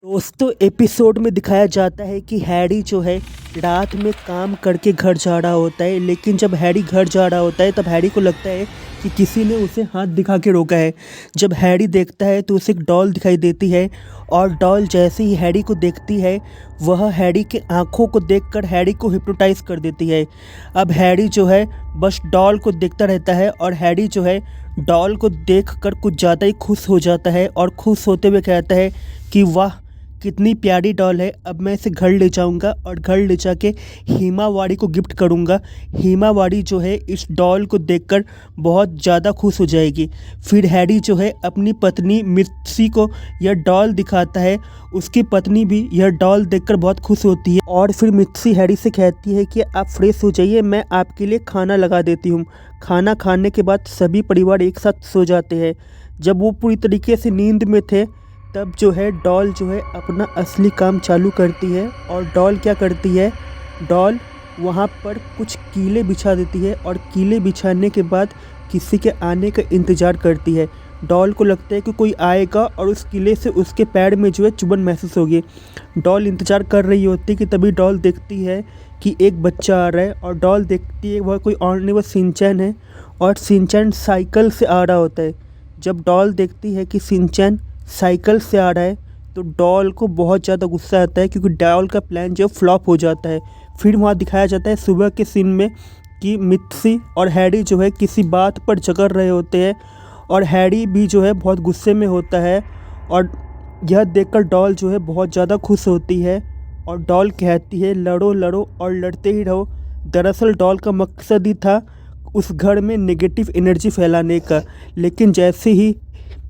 दोस्तों एपिसोड में दिखाया जाता है कि हैरी जो है रात में काम करके घर जा रहा होता है। लेकिन जब हैरी घर जा रहा होता है तब हैरी को लगता है कि किसी ने उसे हाथ दिखा के रोका है। जब हैरी देखता है तो उसे एक डॉल दिखाई देती है और डॉल जैसे ही हैरी को देखती है वह हैरी के आंखों को देखकर हैरी को हिप्नोटाइज कर देती है। अब हैरी जो है बस डॉल को देखता रहता है और हैरी जो है डॉल को देखकर कुछ ज़्यादा ही खुश हो जाता है और खुश होते हुए कहता है कि वाह कितनी प्यारी डॉल है। अब मैं इसे घर ले जाऊंगा और घर ले जाके हिमावारी को गिफ्ट करूंगा। हिमावारी जो है इस डॉल को देखकर बहुत ज़्यादा खुश हो जाएगी। फिर हैरी जो है अपनी पत्नी मिर्ची को यह डॉल दिखाता है। उसकी पत्नी भी यह डॉल देखकर बहुत खुश होती है और फिर मिर्ची हैरी से कहती है कि आप फ्रेश हो जाइए, मैं आपके लिए खाना लगा देती हूँ। खाना खाने के बाद सभी परिवार एक साथ सो जाते हैं। जब वो पूरी तरीके से नींद में थे तब जो है डॉल जो है अपना असली काम चालू करती है। और डॉल क्या करती है, डॉल वहाँ पर कुछ कीले बिछा देती है और कीले बिछाने के बाद किसी के आने का इंतज़ार करती है। डॉल को लगता है कि कोई आएगा और उस किले से उसके पैर में जो है चुभन महसूस होगी। डॉल इंतज़ार कर रही होती है कि तभी डॉल देखती है कि एक बच्चा आ रहा है और डॉल देखती है वह कोई और नहीं, वह शिनचैन है और शिनचैन साइकिल से आ रहा होता है। जब डॉल देखती है कि शिनचैन साइकिल से आ रहा है तो डॉल को बहुत ज़्यादा गुस्सा आता है क्योंकि डॉल का प्लान जो फ्लॉप हो जाता है। फिर वहाँ दिखाया जाता है सुबह के सीन में कि मिर्ची और हैरी जो है किसी बात पर झगड़ रहे होते हैं और हैरी भी जो है बहुत गुस्से में होता है और यह देखकर डॉल जो है बहुत ज़्यादा खुश होती है और डॉल कहती है लड़ो लड़ो और लड़ते ही रहो। दरअसल डॉल का मकसद ही था उस घर में नेगेटिव एनर्जी फैलाने का। लेकिन जैसे ही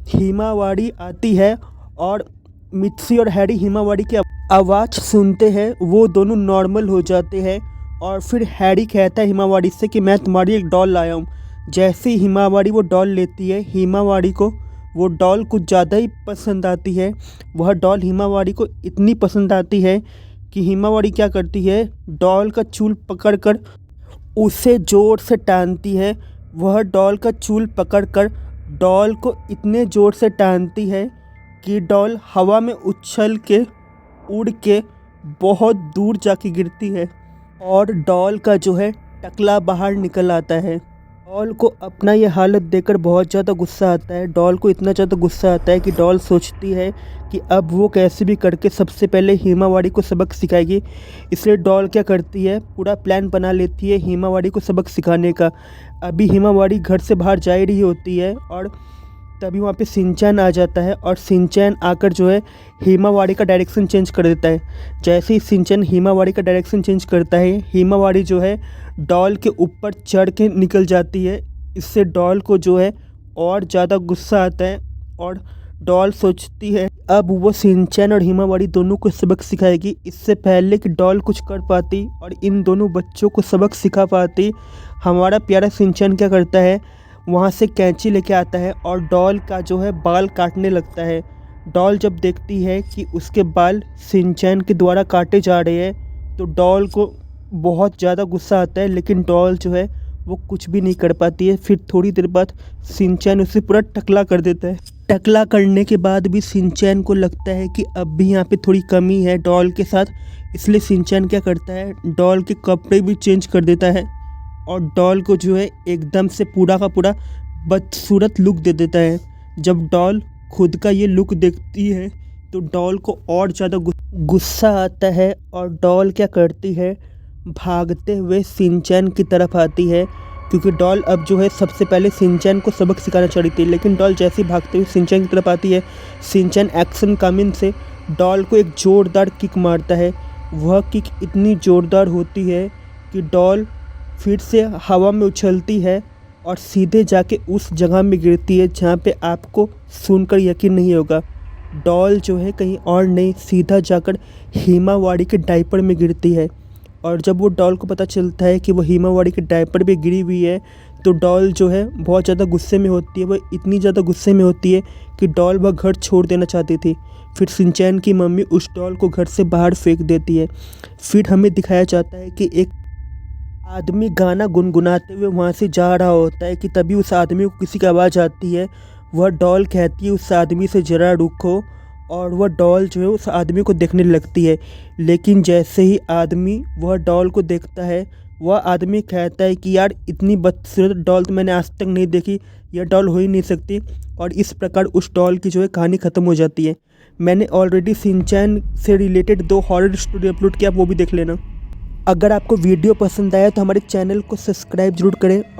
हिमावारी आती है और मिर्ची और हैरी हिमावारी की आवाज़ सुनते हैं वो दोनों नॉर्मल हो जाते हैं। और फिर हैरी कहता है हिमावारी से कि मैं तुम्हारी एक डॉल लाया हूँ। जैसे ही हिमावारी वो डॉल लेती है, हिमावारी को वो डॉल कुछ ज़्यादा ही पसंद आती है। वह डॉल हिमावारी को इतनी पसंद आती है कि हिमावारी क्या करती है, डॉल का चूल पकड़कर उसे ज़ोर से टानती है। वह डॉल का चूल पकड़कर डॉल को इतने ज़ोर से टानती है कि डॉल हवा में उछल के उड़ के बहुत दूर जाके गिरती है और डॉल का जो है टकला बाहर निकल आता है। डॉल को अपना ये हालत देखकर बहुत ज़्यादा गुस्सा आता है। डॉल को इतना ज़्यादा गुस्सा आता है कि डॉल सोचती है कि अब वो कैसे भी करके सबसे पहले हिमावारी को सबक सिखाएगी। इसलिए डॉल क्या करती है, पूरा प्लान बना लेती है हिमावारी को सबक सिखाने का। अभी हिमावारी घर से बाहर जा ही रही होती है और तभी वहाँ पे शिनचैन आ जाता है और शिनचैन आकर जो है हिमावारी का डायरेक्शन चेंज कर देता है। जैसे ही शिनचैन हिमावारी का डायरेक्शन चेंज करता है, हिमावारी जो है डॉल के ऊपर चढ़ के निकल जाती है। इससे डॉल को जो है और ज़्यादा गुस्सा आता है और डॉल सोचती है अब वो शिनचैन और हिमावारी दोनों को सबक सिखाएगी। इससे पहले कि डॉल कुछ कर पाती और इन दोनों बच्चों को सबक सिखा पाती, हमारा प्यारा शिनचैन क्या करता है, वहाँ से कैंची लेके आता है और डॉल का जो है बाल काटने लगता है। डॉल जब देखती है कि उसके बाल शिनचैन के द्वारा काटे जा रहे हैं तो डॉल को बहुत ज़्यादा गुस्सा आता है। लेकिन डॉल जो है वो कुछ भी नहीं कर पाती है। फिर थोड़ी देर बाद शिनचैन उसे पूरा टकला कर देता है। टकला करने के बाद भी शिनचैन को लगता है कि अब भी यहाँ पे थोड़ी कमी है डॉल के साथ। इसलिए शिनचैन क्या करता है, डॉल के कपड़े भी चेंज कर देता है और डॉल को जो है एकदम से पूरा का पूरा बदसूरत लुक दे देता है। जब डॉल खुद का ये लुक देखती है तो डॉल को और ज़्यादा गुस्सा आता है और डॉल क्या करती है, भागते हुए शिनचैन की तरफ आती है क्योंकि डॉल अब जो है सबसे पहले शिनचैन को सबक सिखाना चाह रही थी। लेकिन डॉल जैसे ही भागते हुए शिनचैन की तरफ आती है, शिनचैन एक्शन कामिन से डॉल को एक ज़ोरदार किक मारता है। वह किक इतनी ज़ोरदार होती है कि डॉल फिर से हवा में उछलती है और सीधे जाके उस जगह में गिरती है जहाँ पे आपको सुनकर यकीन नहीं होगा। डॉल जो है कहीं और नहीं, सीधा जाकर हिमावारी के डायपर में गिरती है। और जब वो डॉल को पता चलता है कि वो हिमावारी के डायपर पे गिरी हुई है तो डॉल जो है बहुत ज़्यादा गुस्से में होती है। वह इतनी ज़्यादा गुस्से में होती है कि डॉल वह घर छोड़ देना चाहती थी। फिर शिनचैन की मम्मी उस डॉल को घर से बाहर फेंक देती है। फिर हमें दिखाया जाता है कि एक आदमी गाना गुनगुनाते हुए वहाँ से जा रहा होता है कि तभी उस आदमी को किसी की आवाज़ आती है। वह डॉल कहती है उस आदमी से ज़रा रुको और वह डॉल जो है उस आदमी को देखने लगती है। लेकिन जैसे ही आदमी वह डॉल को देखता है, वह आदमी कहता है कि यार इतनी बदसूरत डॉल तो मैंने आज तक नहीं देखी, यह डॉल हो ही नहीं सकती। और इस प्रकार उस डॉल की जो है कहानी ख़त्म हो जाती है। मैंने ऑलरेडी शिनचैन से रिलेटेड 2 हॉरर स्टोरी अपलोड किया, आप वो भी देख लेना। अगर आपको वीडियो पसंद आया तो हमारे चैनल को सब्सक्राइब जरूर करें। और